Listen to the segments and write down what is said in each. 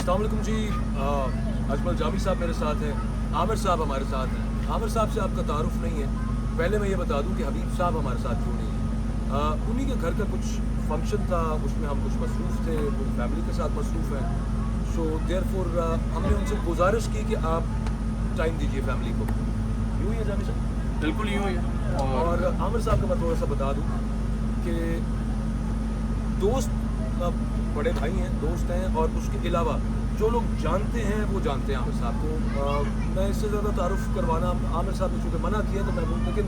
अस्सलाम वालेकुम जी। अजमल जामी साहब मेरे साथ हैं, आमिर साहब हमारे साथ हैं। आमिर साहब से आपका तारुफ नहीं है, पहले मैं ये बता दूं कि हबीब साहब हमारे साथ क्यों नहीं है। उन्हीं के घर का कुछ फंक्शन था, उसमें हम कुछ मसरूफ़ थे, पूरी फैमिली के साथ मसरूफ़ हैं। सो देयरफॉर हमने उनसे गुजारिश की कि आप टाइम दीजिए फैमिली को। यूँ ही है जामी साहब? बिल्कुल यूँ है। और आमिर साहब का मैं थोड़ा सा बता दूँ कि दोस्त बड़े भाई हैं, दोस्त हैं, और उसके अलावा जो लोग जानते हैं वो जानते हैं आमिर साहब को। मैं इससे ज़्यादा तारुफ करवाना, आमिर साहब ने चूँकि मना किया तो मैं बोलूँ, लेकिन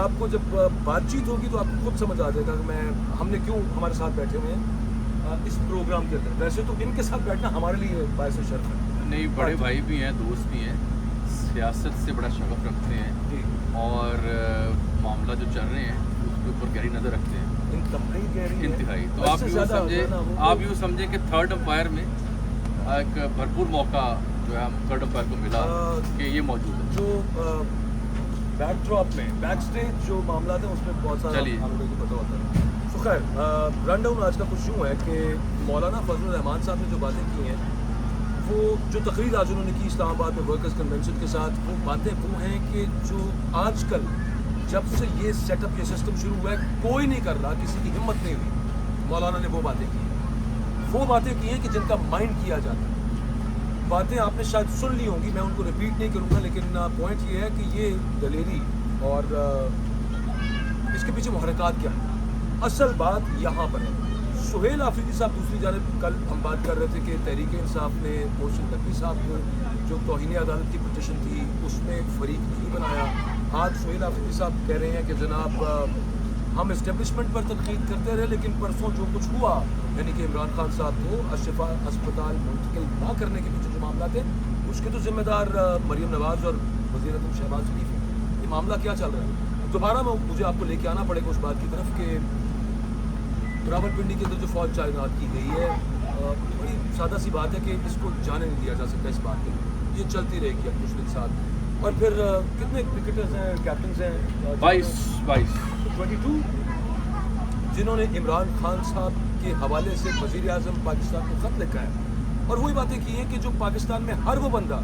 आपको जब बातचीत होगी तो आपको खुद समझ आ जाएगा कि हमने क्यों हमारे साथ बैठे हुए हैं इस प्रोग्राम के अंदर। वैसे तो इनके साथ बैठना हमारे लिए बायस शर्फ है। नहीं, बड़े भाई भी हैं, दोस्त भी हैं, सियासत से बड़ा शगफ रखते हैं और मामला जो चल रहे हैं उसके ऊपर गहरी नज़र रखते हैं, इंतहाई। तो आप यूँ समझे कि थर्ड अंपायर में एक भरपूर मौका जो है थर्ड अंपायर को मिला कि ये मौजूद है। जो बैकड्रॉप में बैक स्टेज जो मामला था उसमें बहुत सारा हम लोगों को पता होता है। तो खैर रन डाउन आज का कुछ यूँ है कि मौलाना फजल रहमान साहब ने जो बातें की हैं, वो जो तकरीर आज उन्होंने की इस्लामाबाद में वर्कर्स कन्वेंशन के साथ, वो बातें वो हैं कि जो आजकल जब से ये सेटअप ये सिस्टम शुरू हुआ है कोई नहीं कर रहा, किसी की हिम्मत नहीं हुई। मौलाना ने वो बातें की हैं कि जिनका माइंड किया जाता है। बातें आपने शायद सुन ली होंगी, मैं उनको रिपीट नहीं करूँगा, लेकिन पॉइंट ये है कि ये दलेरी और इसके पीछे मुहर्रिकात क्या है। असल बात यहाँ पर है। सुहेल आफरीदी साहब दूसरी जानब, कल हम बात कर रहे थे कि तहरीक इंसाफ ने मोहसिन नकवी साहब को जो तौहीन अदालत की पिटीशन थी उसमें फरीक नहीं बनाया। आज सुहेल आफरीदी साहब कह रहे हैं कि जनाब हम इस्टेब्लिशमेंट पर तनकीद करते रहे, लेकिन परसों जो कुछ हुआ, यानी कि इमरान खान साहब को अशफा अस्पताल मुंतकिल ना करने के पीछे जो मामला थे उसके तो जिम्मेदार मरीम नवाज़ और वज़ीर आज़म शहबाज शरीफ हैं। ये मामला क्या चल रहा है? दोबारा मुझे आपको लेके आना पड़ेगा उस बात की तरफ कि रावलपिंडी के अंदर जो फौज तैनात की गई है, बड़ी सादा सी बात है कि इसको जाने नहीं दिया जा सकता। इस बात पर ये चलती रहेगी अब कुछ दिन साथ। और फिर कितने क्रिकेटर्स हैं, कैप्टन हैं? 22 जिन्होंने इमरान खान साहब के हवाले से वज़ीर आज़म पाकिस्तान को ख़त लिखा है, और वही बातें की हैं कि जो पाकिस्तान में हर वो बंदा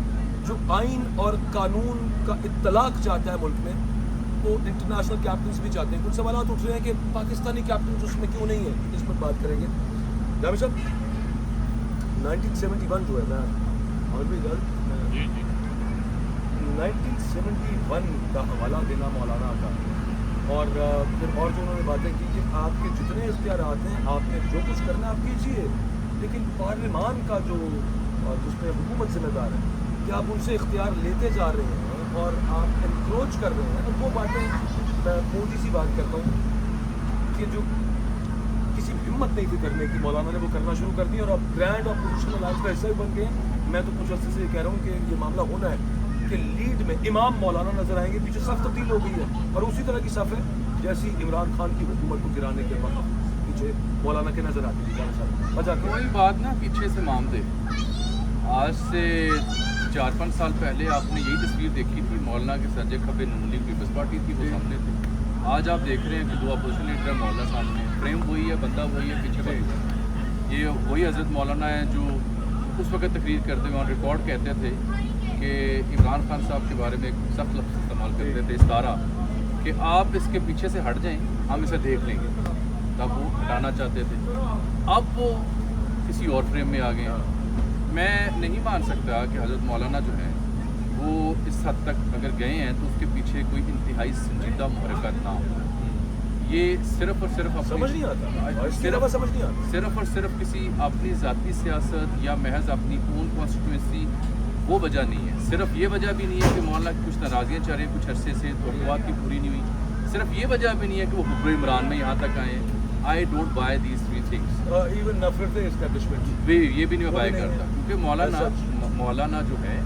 जो आइन और कानून का इत्तलाक चाहता है मुल्क में, वो इंटरनेशनल कैप्टन्स भी चाहते हैं। कुछ सवाल उठ रहे हैं कि पाकिस्तानी कैप्टन उसमें क्यों नहीं है, इस पर बात करेंगे। जावेद साहब 1971 जो है, मैं और भी गलत 1971 का हवाला देना मौलाना का, और फिर और जो उन्होंने बातें की कि आपके जितने इख्तियारात हैं, आपने जो कुछ करना आप कीजिए, लेकिन पार्लिमान का जो जिसमें हुकूमत जिम्मेदार है, कि आप उनसे इख्तियार लेते जा रहे हैं और आप एनक्रोच कर रहे हैं। और वो बातें मैं मोटी सी बात करता हूँ कि जो किसी हिम्मत नहीं थी करने की, मौलाना ने वो करना शुरू कर दी, और अब ग्रैंड ऑपोजिशन अलायंस का हिस्सा भी बन गए। मैं तो कुछ अर्से से ये कह रहा हूँ कि ये मामला होना है कि लीड में इमाम मौलाना नजर आएंगे। पीछे सफ तब्दील हो गई है, और उसी तरह की सफ है जैसी इमरान खान की हुकूमत को गिराने के वक्त पीछे मौलाना के नजर आती थी। वजह कोई बात ना पीछे से मामले, आज से 4-5 साल पहले आपने यही तस्वीर देखी थी, मौलाना के सज्जे खबे नून लीग पीपल्स पार्टी थी, वो सामने थे। आज आप देख रहे हैं कि 2 अपोजिशन लीडर है, मौलाना सामने, फ्रेम वही है, बंदा वही है, पीछे वही। ये वही हज़रत मौलाना है जो उस वक्त तकरीर करते हुए ऑन रिकॉर्ड कहते थे कि इमरान खान साहब के बारे में एक सख्त लफ्ज़ इस्तेमाल करते थे, इस्तारा, कि आप इसके पीछे से हट जाएं, हम इसे देख लेंगे। तब वो हटाना चाहते थे, अब वो किसी और फ्रेम में आ गए हैं। मैं नहीं मान सकता कि हज़रत मौलाना जो है वो इस हद तक अगर गए हैं तो उसके पीछे कोई इंतहाई संजीदा मुहर्रिकत ना हो। ये सिर्फ और सिर्फ समझ नहीं आता, सिर्फ और सिर्फ किसी अपनी ज़ाती सियासत या महज अपनी ओन कॉन्स्टिट्यूंसी वो वजह नहीं है। सिर्फ ये वजह भी नहीं है कि मौलाना की कुछ नाराज़ियाँ चल रही कुछ अरसे से तवक्कुआत की पूरी नहीं हुई। सिर्फ ये वजह भी नहीं है कि वो हुक्म इमरान में यहाँ तक आए। I don't buy these 3 things. Even नफरत एस्टेब्लिशमेंट ये भी नहीं मैं बाय करता, क्योंकि मौलाना जो है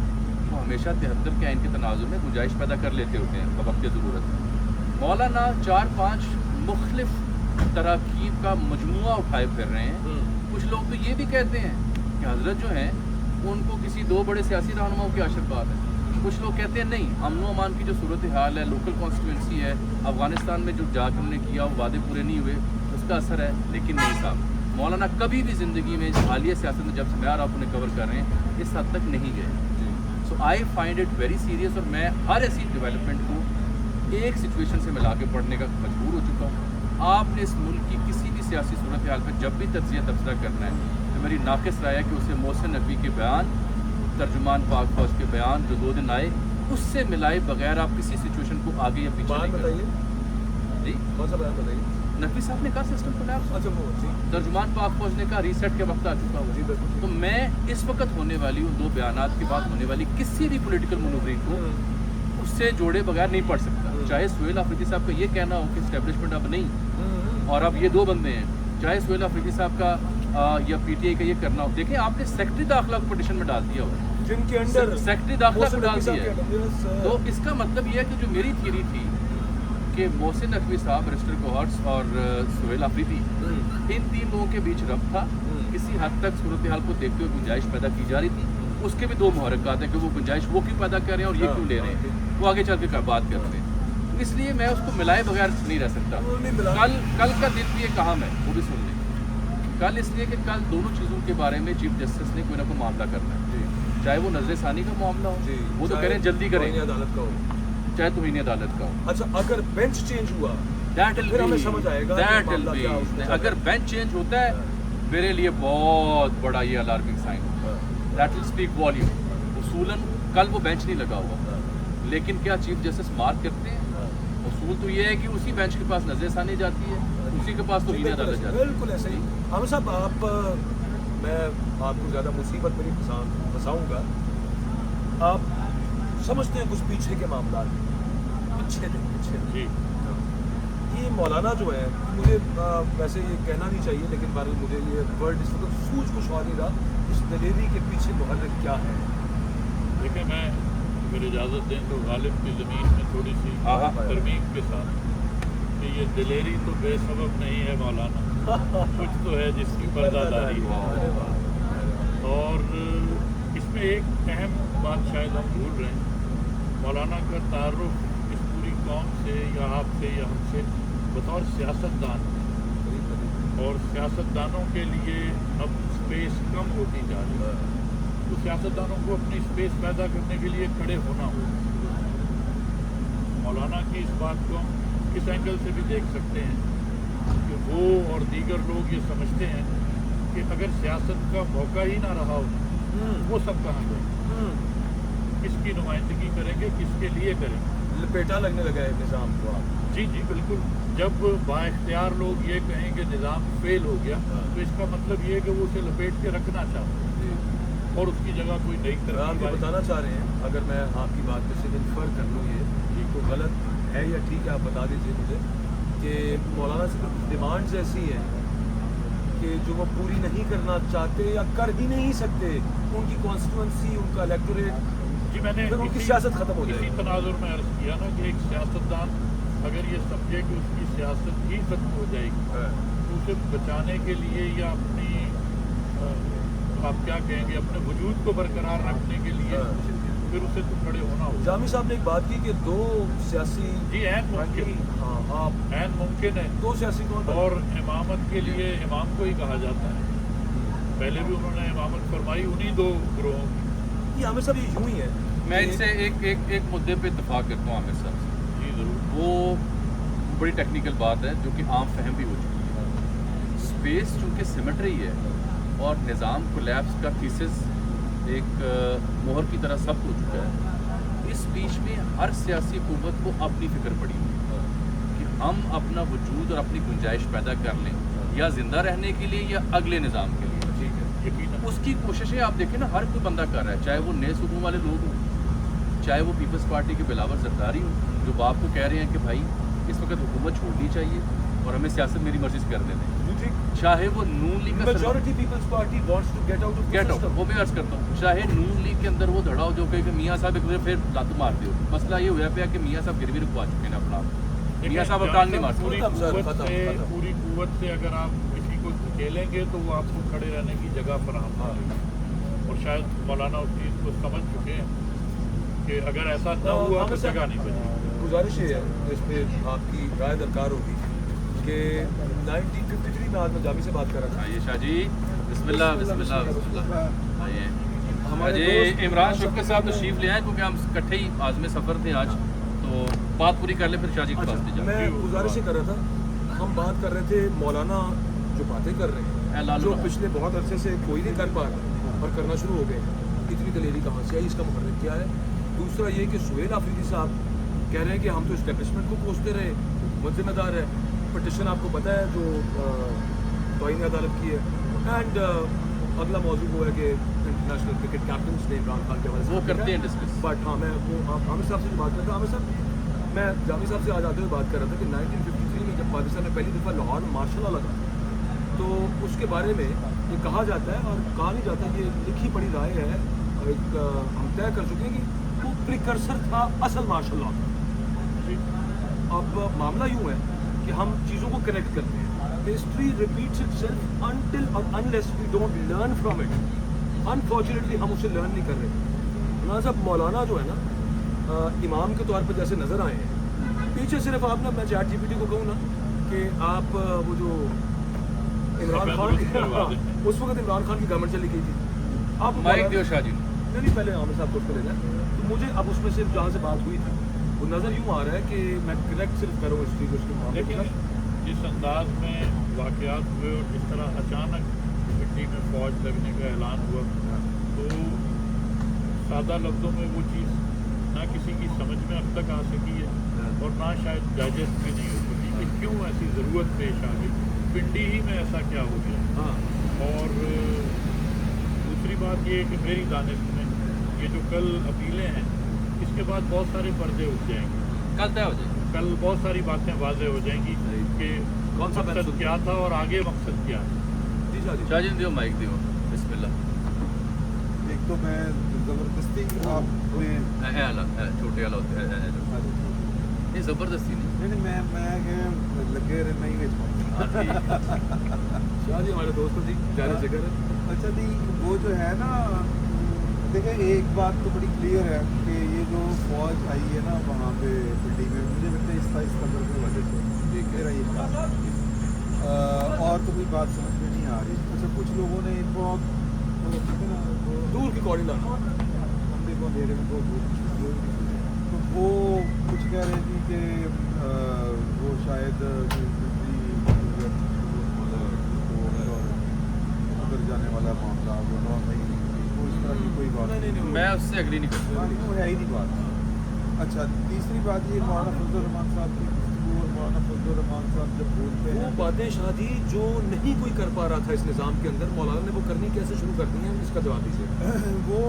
वो हमेशा 73 के आइन के तनाजुर में गुंजाइश पैदा कर लेते होते हैं वक्त की ज़रूरत है। मौलाना 4-5 मुख्तलिफ तराकीब का मजमुआ उठाए फिर रहे हैं। कुछ लोग तो ये भी कहते हैं कि हज़रत जो हैं उनको किसी 2 बड़े सियासी रहनुमाओं की आशीर्वाद है। कुछ लोग कहते हैं नहीं, अमन व अमान की जो सूरत हाल है, लोकल कॉन्स्टिट्यूंसी है, अफ़गानिस्तान में जो जाकर उन्होंने किया वो वादे पूरे नहीं हुए, उसका असर है। लेकिन नहीं साहब, मौलाना कभी भी ज़िंदगी में हालिया सियासत में जब से मैं और आप उन्हें कवर कर रहे हैं इस हद तक नहीं गए। So I find it very serious, और मैं हर ऐसी डेवलपमेंट को एक सिचुएशन से मिला के पढ़ने का मजबूर हो चुका हूँ। आपने इस मुल्क की किसी भी सियासी सूरत हाल पर जब भी तज्जिया तबसरा करना है तो मेरी नाक़िस राय है कि उसे मोहसिन नकवी के बयान, तर्जुमान पाक फौज के बयान जो 2 दिन आए, उससे मिलाए बगैर आप किसी सिचुएशन को आगे या पीछे नहीं बताइए जी। कौन सा बयान बताइए? नकवी साहब ने कहा सिस्टम कोलैप्स। अच्छा वो जी, तर्जुमान पाक फौज ने कहा रीसेट के वक्त आ चुका जी, हुआ। बिल्कुल। तो मैं इस वक्त होने वाली उन 2 बयानात के बाद होने वाली किसी भी पॉलिटिकल मनूवरिंग को उससे जोड़े बगैर नहीं पढ़ सकता। चाहे सुहेल अफरीदी साहब का ये कहना हो कि इस्टेब्लिशमेंट अब नहीं और अब ये 2 बंदे हैं, चाहे सुहेल अफरीदी साहब का या पीटीआई का ये करना हो। देखिए आपने सेक्रेटरी दाखिला को पिटीशन में डाल दिया हुआ, जिनके अंडर सेक्रेटरी दाखिला को डाल दिया है। है। तो इसका मतलब ये है कि जो मेरी थ्योरी थी कि मोहसिन नकवी साहब, बैरिस्टर कोहर्ट्स और सुहेल अफरीदी, इन 3 लोगों के बीच रब था। किसी हद तक सूरत हाल को देखते हुए गुंजाइश पैदा की जा रही थी। उसके भी 2 मुहर्रिकात हैं कि वो गुंजाइश वो क्यों पैदा कर रहे हैं और ये क्यों ले रहे हैं, वो आगे चल के बात कर रहे हैं। इसलिए मैं उसको मिलाए बगैर नहीं रह सकता। कल का दिन भी एक अहम है, वो भी सुन लें। कल इसलिए कि कल दोनों चीज़ों के बारे में चीफ जस्टिस ने कोई ना कोई मामला करना है, चाहे वो नजर सानी का मामला हो, वो तो कह रहे हैं जल्दी करें, अदालत का हो, चाहे तौहीन अदालत का हो। अच्छा अगर बेंच चेंज हुआ फिर हमें समझ आएगा अगर बेंच चेंज होता है मेरे लिए बहुत बड़ा ये अलार्मिंग साइन होगा, दैट विल स्पीक वॉल्यूम। उसूलन कल वो बेंच नहीं लगा हुआ, लेकिन क्या चीफ जस्टिस मार्क करते हैं? उसूल तो ये है कि उसी बेंच के पास नजर सानी जाती है, उसी के पास तौहीन अदालत जाती है। बिल्कुल ऐसे ही। हम साहब मैं आपको ज़्यादा मुसीबत में नहीं फंसाऊंगा। आप समझते हैं कुछ पीछे के मामला, पीछे ये मौलाना जो है, मुझे वैसे ये कहना नहीं चाहिए, लेकिन बार मुझे ये वर्ड इस वक्त सूझ कुछ आ नहीं रहा, इस दलेरी के पीछे मुहर्रिक क्या है? देखिए, मैं मेरी इजाज़त दें तो गालिब की ज़मीन में थोड़ी सी तरमीम के साथ कि ये दलेरी तो बेसबब नहीं है मौलाना, कुछ तो है जिसकी पर्दादारी है। और इसमें एक अहम बात शायद हम भूल रहे हैं, मौलाना का तारुफ इस पूरी कौम से या आपसे या हमसे बतौर सियासतदान, और सियासतदानों के लिए अब स्पेस कम होती जा रही है, तो सियासतदानों को अपनी स्पेस पैदा करने के लिए खड़े होना होगा। मौलाना की इस बात को हम इस एंगल से भी देख सकते हैं कि वो और दीगर लोग ये समझते हैं कि अगर सियासत का मौका ही ना रहा हो वो सब कहाँ गए, किसकी नुमाइंदगी करेंगे, किसके लिए करेंगे? लपेटा लगने लगा है निज़ाम को। जी जी बिल्कुल। जब बाइख्तियार लोग ये कहें कि निज़ाम फेल हो गया तो इसका मतलब ये है कि वो उसे लपेट के रखना चाहते हैं और उसकी जगह कोई नई तरह आप ये बताना चाह रहे हैं, अगर मैं आपकी बात में से इन्फर कर लूँ ये ठीक तो गलत है या ठीक है, आप बता दीजिए मुझे, कि मौलाना से कुछ डिमांड्स ऐसी हैं कि जो वो पूरी नहीं करना चाहते या कर ही नहीं सकते, उनकी कॉन्स्टिट्यूंसी, उनका इलेक्टोरेट, जी मैंने फिर उनकी सियासत खत्म हो जाएगी। इसी तनाजुर में अर्ज़ किया ना कि एक सियासतदान अगर ये समझे कि उसकी सियासत ही खत्म हो जाएगी तो उसे बचाने के लिए या अपनी आप क्या कहेंगे अपने वजूद को बरकरार रखने के लिए फिर उसे तो खड़े होना होगा। जामी साहब ने एक बात की कि 2 सियासी जी ऐन मुमकिन, हाँ ऐन मुमकिन है 2 सियासी कौन, और इमामत के लिए इमाम को ही कहा जाता है। पहले भी उन्होंने इमामत फरमाई उन्हीं 2 ग्रोहों की। ये आमिर साहब ये यूं ही है। मैं इनसे एक मुद्दे पे इत्तेफाक करता हूँ आमिर साहब से। जी ज़रूर। वो बड़ी टेक्निकल बात है जो कि आम फहम भी हो चुकी है। स्पेस चूँकि सिमेट्री है और निज़ाम कोलैप्स का थीसिस एक मोहर की तरह सब्त हो चुका है, इस बीच में हर सियासी हुकूमत को अपनी फिक्र पड़ी हुई है कि हम अपना वजूद और अपनी गुंजाइश पैदा कर लें या ज़िंदा रहने के लिए या अगले निज़ाम के लिए। ठीक है, यकीन उसकी कोशिशें आप देखें ना, हर कोई बंदा कर रहा है, चाहे वो नए सूबों वाले लोग हों, चाहे वो पीपल्स पार्टी के बिलावल जरदारी हो, जो बाप को कह रहे हैं कि भाई इस वक्त हुकूमत छोड़नी चाहिए और हमें सियासत मेरी मर्जी से करने दें, चाहे वो नून लीग का majority Peoples Party wants to get out of वो भी अर्ज करता हूँ, चाहे नून लीग के अंदर वो धड़ाओ जो कहे कि मियाँ साहब एक बार फिर लात मार दियो। मसला ये हुआ पे कि मियाँ साहब गिरवी रुकवा चुके हैं अपना, मियाँ साहब अकाल नहीं मार सकते। पूरी कुव्वत से अगर आप किसी को धकेलेंगे तो वो आपको खड़े रहने की जगह फराहम करेगी, और शायद मौलाना उस चीज़ को समझ चुके हैं कि अगर ऐसा न हुआ तो जगह नहीं बची। गुजारिश ये है, इस पर आपकी राय दरकार होगी کہ 1953 में आज मैं जामी से बात कर रहा था। आइए शाह जी, बिस्मिल्लाह बिस्मिल्लाह बिस्मिल्लाह। आइए हमारे जी, इमरान शुक्र साहब तशरीफ ले आए क्योंकि हम इकट्ठे ही आज़म सफ़र थे आज, तो बात पूरी कर ले फिर शाह जी के पास ले जाए। मैं गुजारिश ही कर रहा था, हम बात कर रहे थे मौलाना जो बातें कर रहे हैं, जो पिछले बहुत अरसे से कोई नहीं कर पा रहा और करना शुरू हो गए, इतनी दलेरी कहाँ से आई, इसका मुहर्रिक क्या है। दूसरा ये कि सुहेल आफरीदी साहब कह रहे हैं कि हम तो इस्टेब्लिशमेंट को कोसते रहे, वो जिम्मेदार है। पटिशन आपको पता है जो तौहीन अदालत की है। एंड अगला मौजू वो है कि इंटरनेशनल क्रिकेट कैप्टन ने इमरान खान के हवाले से वो करते हैं डिस्कस। बट हाँ, मैं वो आमिर साहब से जो बात करता, आमिर साहब मैं जामी साहब से आज आते हुए बात कर रहा था कि 1953 में जब पाकिस्तान ने पहली दफ़ा लाहौर में मार्शल लॉ लगा तो उसके बारे में ये कहा जाता है और कहा नहीं जाता कि लिखी पड़ी राय है, एक हम तय कर चुके हैं कि वो प्रिकर्सर था असल मार्शल लॉ का। अब मामला यूँ है कि हम चीज़ों को कनेक्ट करते हैं, हिस्ट्री रिपीट्स इटसेल्फ अनटिल और unless we don't learn from it. Unfortunately हम उससे लर्न नहीं कर रहे। ना साहब मौलाना जो है ना इमाम के तौर पर जैसे नज़र आए हैं, पीछे सिर्फ आप ना, मैं चैट जीपीटी को कहूँ ना कि आप वो जो इमरान खान उस वक्त इमरान खान की गवर्नमेंट चली गई थी, आप माइक दियो शाह जी। नहीं पहले आमिर साहब को उसको ले जाए, तो मुझे अब उसमें सिर्फ जहाँ से बात हुई थी वो नज़र यूँ आ रहा है कि मैं कनेक्ट सिर्फ करूँ इस चीज़ उसके मामले के लेकिन साथ। जिस अंदाज में वाक़यात हुए और जिस तरह अचानक मिट्टी में फौज लगने का ऐलान हुआ, तो सादा लफ्ज़ों में वो चीज़ ना किसी की समझ में अब तक आ सकी है और ना शायद डाइजेस्ट भी नहीं हो सकी कि क्यों ऐसी ज़रूरत पेश आ गई, पिंडी ही में ऐसा क्या हो गया। हाँ, और दूसरी बात ये है कि मेरी दानिश में ये जो कल अपीलें हैं, इसके बाद बहुत सारे पर्दे उठ जाएंगे, कल तय हो जाए, कल बहुत सारी बातें वाज़ेह हो जाएंगी कि कौन सा मकसद क्या था और आगे मकसद क्या है। जी शाह जी। शाह जी दियो माइक दियो, बिस्मिल्लाह। एक तो मैं ज़बरदस्ती आपने छोटे वाला होते हैं नहीं, ज़बरदस्ती नहीं। नहीं मैं लगे रहे नहीं बेच शाह जी हमारे दोस्तों जी जाने जिक्र है। अच्छा जी, वो जो है ना, देखिए एक बात तो बड़ी क्लियर है कि ये जो फौज आई है ना वहाँ पे दिल्ली में, मुझे लगता है इस कदर की वजह से मेरा ये बात और तो कोई बात समझ में नहीं आ रही। अच्छा, कुछ लोगों ने बहुत दूर की कौड़ी लाना, हमने को अंधेरे में बहुत दूर, तो वो कुछ कह रहे थी कि वो शायद उधर जाने वाला मामला वो नहीं, वो इस तरह की कोई बात नहीं, मैं उससे एग्री नहीं करता। वो है ही नहीं बात। अच्छा, तीसरी बात ये मौलाना फजल रहमान साहब की गुफ्तगू और मौलाना फजल रहमान साहब जब बोलते वो हैं बातें शाह जी जो नहीं कोई कर पा रहा था इस निज़ाम के अंदर, मौलाना ने वो करनी कैसे शुरू कर दी है, इसका जवाब दीजिए। वो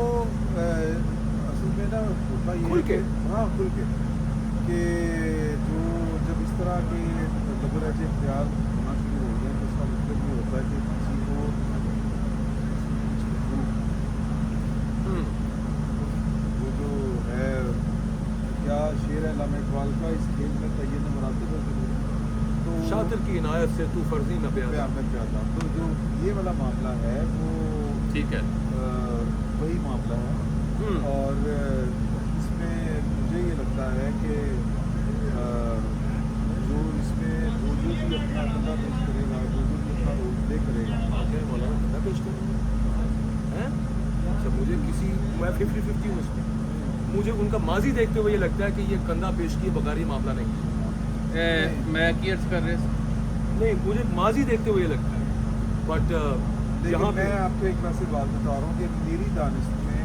असल में ना होता ये खुल के? हाँ खुल के कि जो जब इस तरह के डबल एज ख्याल होना शुरू हो गए तो उसका मतलब ये होता है कि किसी को वो जो है क्या शेर है अल्लामा इकबाल का, इस खेल में तय्यन मरातब है, तो शातिर की इनायत से तू फर्जी न प्यादा। मैं प्यादा, तो जो ये वाला मामला है वो ठीक है, वही मामला है। और इसमें मुझे ये लगता है कि जो इसमें जो भी अपना धंधा पेश करेगा, जो भी अपना रोल प्ले करेगा, आगे मौलाना धंधा पेश करेंगे हैं। अच्छा, मुझे किसी मैं 50-50 हूँ इसमें, मुझे उनका माजी देखते हुए ये लगता है कि ये कंधा पेश किए बगैर ही मामला नहीं मैं की अर्ज कर रहे नहीं, मुझे माजी देखते हुए ये लगता है। बट लेकिन यहाँ मैं आपको एक वैसे बात बता रहा हूँ कि मेरी दानिश में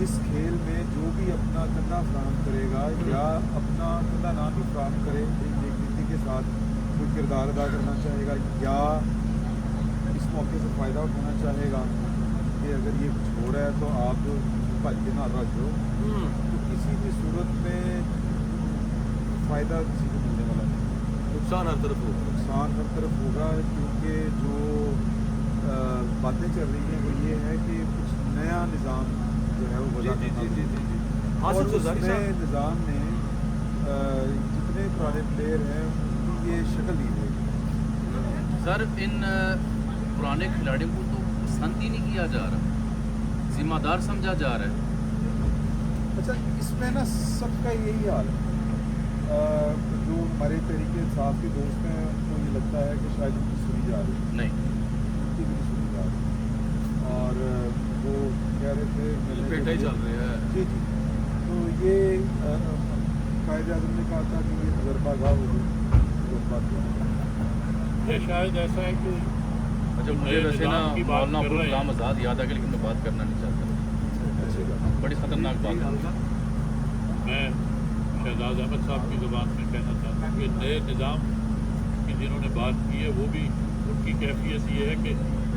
इस खेल में जो भी अपना कंधा फ्राहम करेगा या अपना कंधा ना भी फ्राहम करे, एक नीति के साथ कोई किरदार अदा करना चाहेगा या इस मौके से फ़ायदा उठाना चाहेगा कि अगर ये कुछ हो रहा है तो आप भज के ना रख दो, तो किसी भी सूरत में फ़ायदा किसी को मिलने वाला नहीं, नुकसान हर तरफ होगा। नुकसान हर तरफ होगा। क्योंकि जो बातें चल रही हैं वो ये है कि कुछ नया निज़ाम जो है वो वजह हासिल और तो जारी उसमें साहब निज़ाम ने जितने पुराने प्लेयर हैं उनकी ये शक्ल दी है। सर, इन पुराने खिलाड़ियों को तो पसंद ही नहीं किया जा रहा, जिम्मेदार समझा जा रहा है। अच्छा, इसमें ना सबका यही हाल है। जो हमारे तरीके इंसाफ के दोस्त हैं उनको ये लगता है कि शायद उनकी सुनी जा रही है, नहीं उनकी भी नहीं सुनी जा रही। और वो कह रहे थे पेटा ही चल रहे हैं। जी जी, तो ये कायद आज़म ने कहा था कि ये तजर्बा गाह होगी उस बात को। ये शायद ऐसा है कि अच्छा मुझे वैसे ना मौलाना अब्दुल कलाम आज़ाद याद आ गया, लेकिन मैं बात करना नहीं चाहता, बड़ी ख़तरनाक बात है। मैं शहजाद अहमद साहब की ज़ुबान में कहना चाहता हूँ कि नए निज़ाम की जिन्होंने बात की है वो भी उनकी कैफियत ये है कि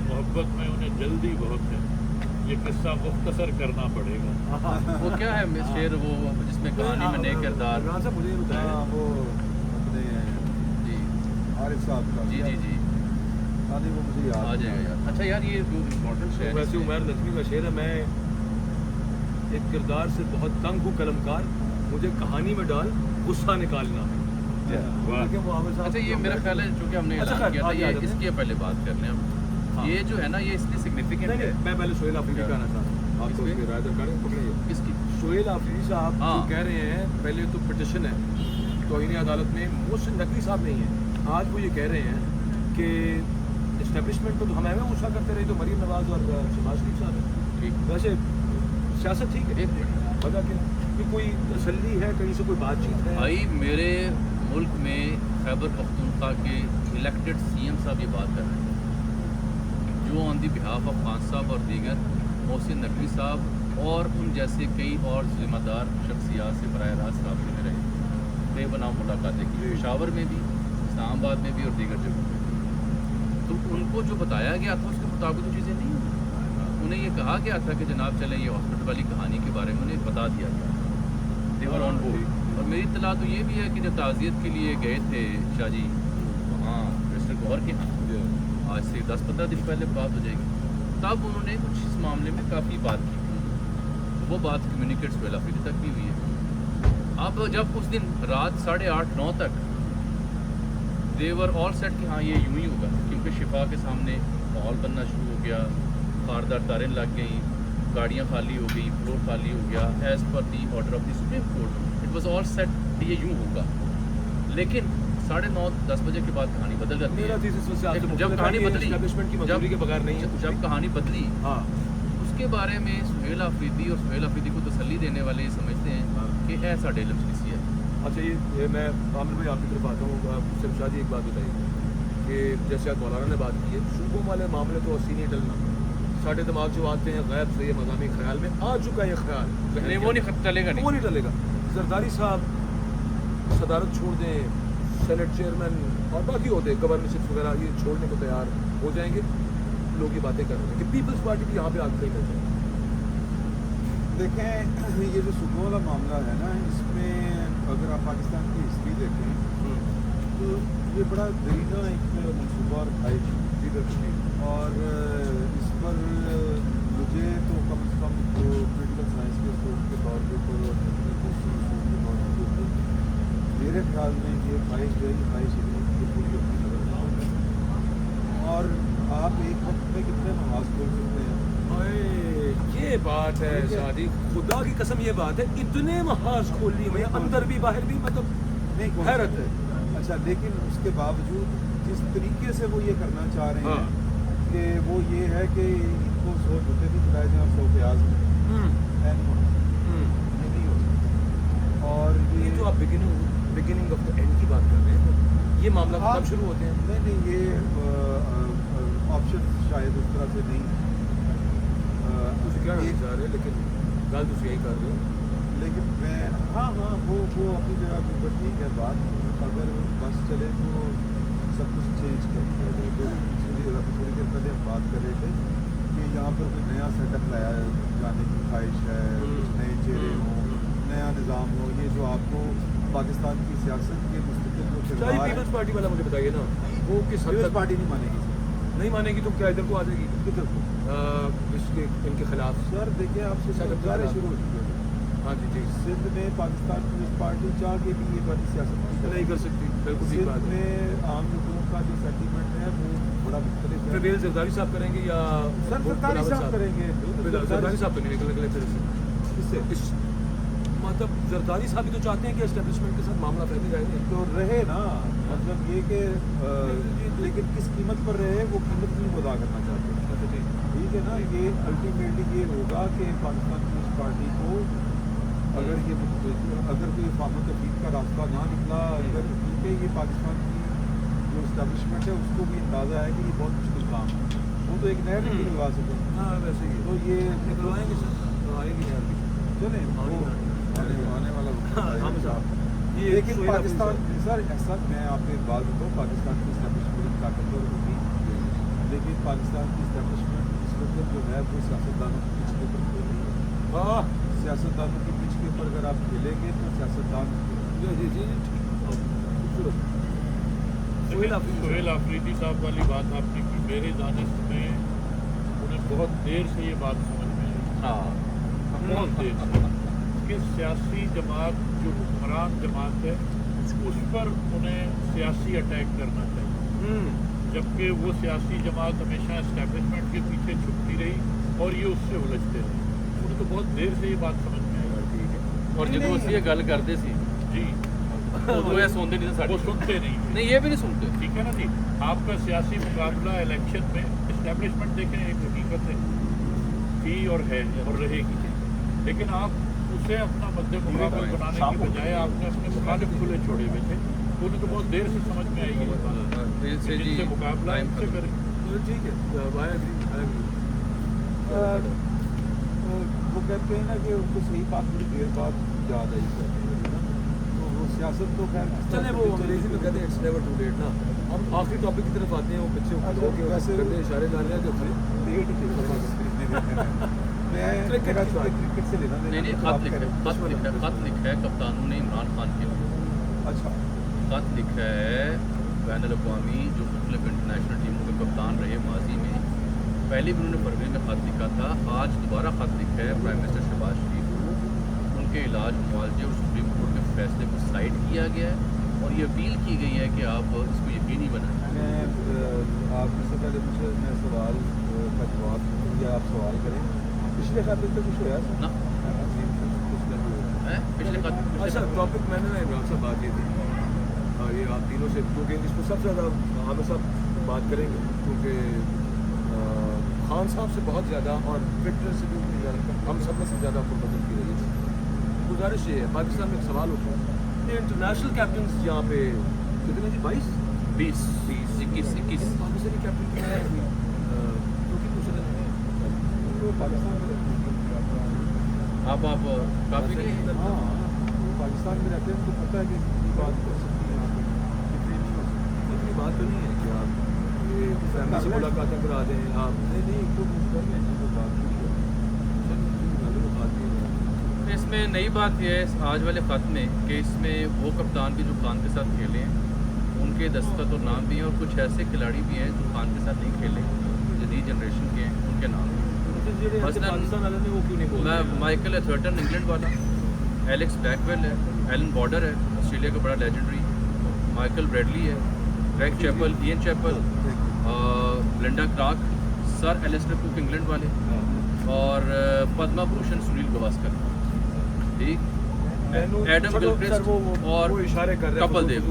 मोहब्बत में उन्हें जल्दी बहुत है, ये किस्सा मुख्तसर करना पड़ेगा। वो क्या है शेर वो जिसमें कहानी में नए किरदार। इमरान साहब मुझे ये बताया, हाँ, वो अपने जी आरिफ साहब का जी जी जी हाँ नहीं, वो मुझे याद आ जाएगा यार। अच्छा यार ये जो इम्पोर्टेंट शेर वैसे उमर नजमी का शेर है, मैं एक किरदार से बहुत तंग हूँ कलमकार, मुझे कहानी में डाल गुस्सा निकालना है। लेकिन वो आमिर साहब अच्छा ये मेरा ख्याल है चूँकि हमने अच्छा, ऐलान किया था, आगे ये आ जाते हैं। इसके पहले बात कर लें हम। हाँ। ये जो है ना ये इसलिए सिग्निफिकेंट नहीं है। नहीं, मैं पहले सोहेल आफरीदी का कहना चाहता हूँ, आप तो इसमें? उसकी राय दरकार है, पकड़िए। इसकी सोहेल आफरीदी साहब हाँ। जो कह रहे हैं, पहले तो पिटिशन है तौहीन अदालत में, मोहसिन नकवी साहब नहीं है, आज वो ये कह रहे हैं कि इस्टेब्लिशमेंट को तो हमें गुस्सा करते रहे, तो मरीम नवाज और शहबाज शरीफ साहब है। ठीक वैसे सियासत ठीक है, एक पता क्या कि कोई तसल्ली है, कहीं से कोई बातचीत है। भाई मेरे मुल्क में खैबर पख्तूनख्वा के इलेक्टेड सीएम साहब ये बात कर रहे हैं, जो on the behalf of Khan साहब और दीगर मोहसिन नकवी साहब और उन जैसे कई और ज़िम्मेदार शख्सियात से बराह रास्त राब्ते में रहे, बेबना मुलाकातें की, पेशावर में भी, इस्लामाबाद में भी और दीगर जगहों में भी। तो उनको जो बताया गया था उसके मुताबिक तो चीज़ें नहीं हुई। उन्हें ये कहा गया था कि जनाब चलें ये हॉस्पिटल वाली कहानी के बारे में उन्हें बता दिया गया, देवर ऑन बोर्ड। और मेरी इत्तला तो ये भी है कि जब ताज़ियत के लिए गए थे शाह जी वहाँ मिस्टर गौहर के यहाँ, आज से 10-15 दिन पहले बात हो जाएगी, तब उन्होंने कुछ इस मामले में काफ़ी बात की, तो वो बात कम्युनिकेट सोहेल आफरीदी तक भी हुई है। अब जब उस दिन रात 8:30-9 तक देवर ऑल सेट कि हाँ ये यूं ही होगा, क्योंकि शिफा के सामने माहौल बनना शुरू हो गया, खारदार तारें लग गई, गाड़ियाँ खाली हो गई, फ्लोर खाली हो गया, as per the order of the Supreme Court it was all set ये यूं होगा। लेकिन 9:30-10 बजे के बाद कहानी बदल जाती मेरा है। थीसिस वैसे आपसे जब मुख्तलिफ है कहानी कि ये बदली, एस्टेब्लिशमेंट की मंजूरी के बगैर नहीं है। जब कहानी बदली हाँ उसके बारे में सोहेल आफरीदी और सोहेल आफरीदी को तसल्ली देने वाले ये समझते हैं हाँ। कि ऐसा डेलम किसी है। अच्छा ये मैं आमिर भाई आपकी तरफ आता हूँ, सिर्फ शादी एक बात बताइए कि जैसे आज मौलाना ने बात की है, सूबों वाले मामले तो असी नहीं टलना, साढ़े दिमाग जो आते हैं गैर से मकामी ख्याल में आ चुका है, ये ख्याल नहीं वो नहीं चलेगा, वो नहीं टलेगा। जरदारी साहब सदारत छोड़ दें, सेनेट चेयरमैन और बाकी होते गवर्नरशिप वगैरह ये छोड़ने को तैयार हो जाएंगे, लोग ये बातें कर रहे हैं कि पीपल्स पार्टी भी यहाँ पे आगे कहीं पहुँचे। देखें ये जो सूबों वाला मामला है ना, इसमें अगर आप पाकिस्तान की हिस्ट्री देखें तो ये बड़ा दरीना एक मनसूबा और खाई, और इस पर मुझे तो कम से कम जो पोलिटिकल साइंस के स्टूडेंट के तौर पे ऊपर और के तौर पे मेरे ख्याल में ये ख्वाहिश गई ख्वाहिश ये पूरी अपनी तरफ, और आप एक वक्त में कितने नमाज खोल सकते हैं। ये बात है शादी, खुदा की कसम ये बात है, इतने महाज खोल लिए मैं अंदर भी बाहर भी, मतलब नहीं हैरत है। अच्छा, लेकिन उसके बावजूद जिस तरीके से वो ये करना चाह रहे हैं हाँ। कि वो ये है कि इनको 100 जूते भी खिलाए जाएं 100 प्याज में, ये नहीं हो सकता। और ये जो आप बिगिनिंग ऑफ द एंड की बात कर रहे हैं, ये मामला हाँ, कब शुरू होते हैं? नहीं ये ऑप्शन शायद उस तरह से नहीं कुछ क्या नहीं चाह रहे, लेकिन गल तो यही कर रहे हो। लेकिन मैं हाँ वो अपनी जगह के ऊपर ठीक है बात, अगर बस चले तो सब कुछ चेंज कर दिया जाए। तो थोड़ी देर पहले हम बात कर रहे थे कि यहाँ पर कोई नया सेटअप लाया जाने की ख्वाहिश है, कुछ नए चेहरे हों, नया निज़ाम हो, ये जो आपको पाकिस्तान की सियासत के मुस्तकिल जो चाहे किरदार है, पीपल्स पार्टी वाला मुझे बताइए ना, वो किस हद पीपल्स तक पार्टी नहीं मानेगी सर। नहीं मानेगी तो क्या इधर को आ जाएगी? किधर को इसके इनके खिलाफ? सर देखिए आपसे गुजारे शुरू हो चुके हैं। हाँ जी जी, सिंध में पाकिस्तान कम्युनिस्ट पार्टी चाह के भी ये वाली सियासत नहीं कर सकती, बिल्कुल ठीक सिंध बात है। में आम लोगों का जो सेंटीमेंट है वो बड़ा मुख्तलिफ है। प्रवेल जरदारी साहब करेंगे या सर बिलावल सरदारी साहब करेंगे। जरदारी साहब तो नहीं निकल निकले फिर इससे, इससे इस मतलब जरदारी साहब भी तो चाहते हैं कि एस्टेब्लिशमेंट के साथ मामला फैले जाएंगे। तो रहे ना, मतलब ये कि लेकिन किस कीमत पर रहे वो कीमत नहीं अदा करना चाहते। ठीक है ना, ये अल्टीमेटली ये होगा कि पाकिस्तान पीपल्स पार्टी को अगर कोई फार्मर तफरीक का रास्ता ना निकला, अगर क्योंकि ये पाकिस्तान की जो इस्टेब्लिशमेंट है उसको भी अंदाज़ा है कि ये बहुत मुश्किल काम है, वो तो एक नहर नहीं निकलवा सके। हाँ वैसे ही तो ये निकलवाएंगे सर, तो आएंगे यार भी चले वो आने वाला हम साहब ये लेकिन पाकिस्तान सर ऐसा मैं आपको एक बात बताऊँ, पाकिस्तान की इस्टेब्लिशमेंट ताकतवर होगी, लेकिन पाकिस्तान की इस्टेब्लिशमेंट इस वक्त जो है वो सियासतदानों की पिच के ऊपर खेल रही है। हाँ सियासतदानों की पिच के ऊपर अगर आप खेलेंगे तो सियासतदान जी खूबसूरत। सोहेल आफरीदी साहब वाली बात आपने की, मेरे दानिश में उन्हें बहुत देर से ये बात समझ में आई, हाँ बहुत देर से कि सियासी जमात जो हुक्मरान जमात है उस पर उन्हें सियासी अटैक करना चाहिए, जबकि वो सियासी जमात हमेशा इस्टेब्लिशमेंट के पीछे छुपती रही और ये उससे उलझते रहे। उन्हें तो बहुत देर से ये बात समझ में आई। ठीक है, और जो ਅਸੀਂ ਇਹ ਗੱਲ ਕਰਦੇ ਸੀ जी ਉਦੋਂ ਇਹ ਸੁਣਦੇ ਨਹੀਂ ਸੀ वो ਸਾਡੀ, सुनते नहीं थे। ਨਹੀਂ ਇਹ ਵੀ नहीं सुनते। ठीक है ना जी, आपका सियासी मुकाबला इलेक्शन में इस्टेब्लिशमेंट देखें एक हकीकत है, थी और है और रहेगी, लेकिन आप उसे अपना मध्य मुकाबला बनाने की बजाय आपने अपने मुखालिफ खुले छोड़े हुए थे, तो उन्हें तो बहुत देर से समझ में आएगी ये बात कि जिनसे मुकाबला है उनसे करें। तो ठीक है वो कहते हैं ना कि उनको सही बात बड़ी देर बाद याद आई करती है ना, तो वो सियासत तो खैर चले वो अंग्रेजी में कहते हैं इट्स नेवर टू लेट ना। हम आखिरी टॉपिक की तरफ आते हैं, वो बच्चे ऊपर के वैसे करते इशारे डाल रहे हैं कि लेट मैं क्रिकेट से लेना नहीं खत लिखा है कप्तानों ने इमरान खान के लिए। अच्छा, खत लिखा है बैनुल अक़वामी जो मुख्तलिफ इंटरनेशनल टीमों के कप्तान रहे माजी में, पहले भी उन्होंने फरवरी में खत लिखा था, आज दोबारा खत लिखा है प्राइम मिनिस्टर शहबाज शरीफ को। उनके इलाज मुआवजे और सुप्रीम कोर्ट के फैसले को साइड किया गया है और ये अपील की गई है कि आप इसको यकीनी बनाएं। मैं आप इससे पहले मुझे मैं सवाल का जवाब या आप सवाल करें, पिछले खाते तो कुछ होया ना पिछले खत अच्छा टॉपिक मैंने ना इमरान साहब बात की थी, ये आप तीनों से क्योंकि इस पर सबसे ज़्यादा हम सब बात करेंगे, क्योंकि खान साहब से बहुत ज़्यादा और ट्विटर से भी उतनी ज़्यादा हम सब में से ज़्यादा फुर्सत की रही है। गुजारिश ये है, पाकिस्तान में एक सवाल उठा है, इंटरनेशनल कैप्टन यहाँ पे कितने जी 22 21 पाकिस्तानी कैप्टन क्या है क्योंकि पूछ रहे हैं तो पाकिस्तान में आप काफ़ी हाँ वो पाकिस्तान में रहते हैं, उनको पता है कि कितनी बात कर सकती है यहाँ पे, कितनी नहीं हो सकती। इतनी बात तो नहीं है कि आप ये फैमिली से मुलाकातें करा दें आप नहीं तो कर लेंगे तो बात नहीं तो इसमें नई बात यह है आज वाले ख़त में कि इसमें वो कप्तान भी जो खान के साथ खेले हैं उनके दस्तखत और नाम भी हैं, और कुछ ऐसे खिलाड़ी भी हैं जो खान के साथ नहीं खेले, जदीद जनरेशन के हैं, उनके नाम हैं। पाकिस्तान वाले ने वो क्यों नहीं बोला? माइकल एथर्टन इंग्लैंड वाला, एलेक्स बैकवेल है, एलन बॉर्डर है ऑस्ट्रेलिया का बड़ा लेजेंडरी, माइकल ब्रैडली है, Greg Chappell, Ian Chappell, Linda क्राक, सर एलिस्टर कुक इंग्लैंड वाले, और पद्मा भूषण सुनील गावस्कर, ठीक, एडम गिलक्रिस्ट और वो इशारे कर रहे हैं कपिल देव।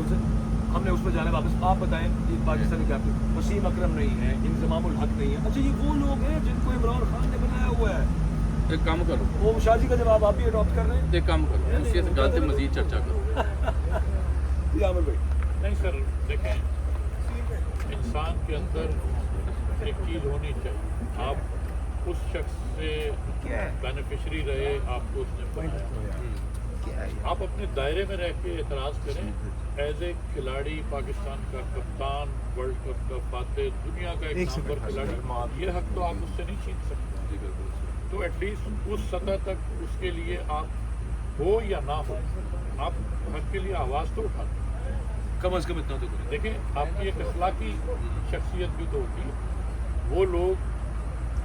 हमने उस पर जाने वापस आप बताएं, ये पाकिस्तानी कैप्टन वसीम अकरम नहीं है, इंतजामुल हक नहीं है, अच्छा ये वो लोग हैं जिनको इमरान खान ने बनाया हुआ है। एक काम करो, वो शाजी का जवाब आप भी अडॉप्ट कर रहे हैं। एक काम करो, उसके गल पे मजीद चर्चा करो। जी आमिर भाई, नहीं सर, देखें इंसान के अंदर एक चीज़ होनी चाहिए, आप उस शख्स से बेनिफिशरी रहे, आपको उसने बनाया, आप अपने दायरे में रह के एतराज़ करें। एज ए खिलाड़ी, पाकिस्तान का कप्तान, वर्ल्ड कप का फातेह, दुनिया का एक नंबर खिलाड़ी, ये हक तो आप उससे नहीं छीन सकते। तो एटलीस्ट उस सतह तक उसके लिए आप हो या ना हो, आप हक के लिए आवाज़ तो उठाते हैं, कम अज़ कम इतना तो करें। देखें आपकी एक अखलाकी शख्सियत भी तो होती है। वो लोग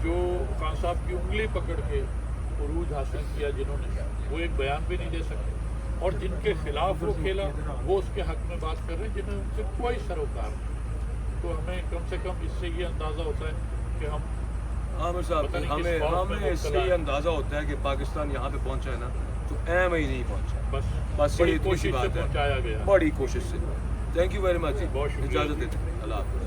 जो खान साहब की उंगली पकड़ के उरूज हासिल किया, जिन्होंने वो एक बयान भी नहीं दे सकते, और जिनके खिलाफ वो खेला वो उसके हक में बात कर रहे हैं जिन्हें उनसे कोई सरोकार नहीं। तो हमें कम से कम इससे ये अंदाज़ा होता है कि हम आमिर साहब पता नहीं किस हमें फॉर्म में हमें इससे मुब्तला ये है। अंदाज़ा होता है कि पाकिस्तान यहाँ पे पहुँचा है ना तो एम ही नहीं पहुंचा। बस बस बड़ी ये इतनी सी कोशिश से बात है, पहुंचाया गया। बड़ी कोशिश से। थैंक यू वेरी मच जी, बहुत शुक्रिया इजाज़त जी। देते, अल्लाह हाफ़िज़।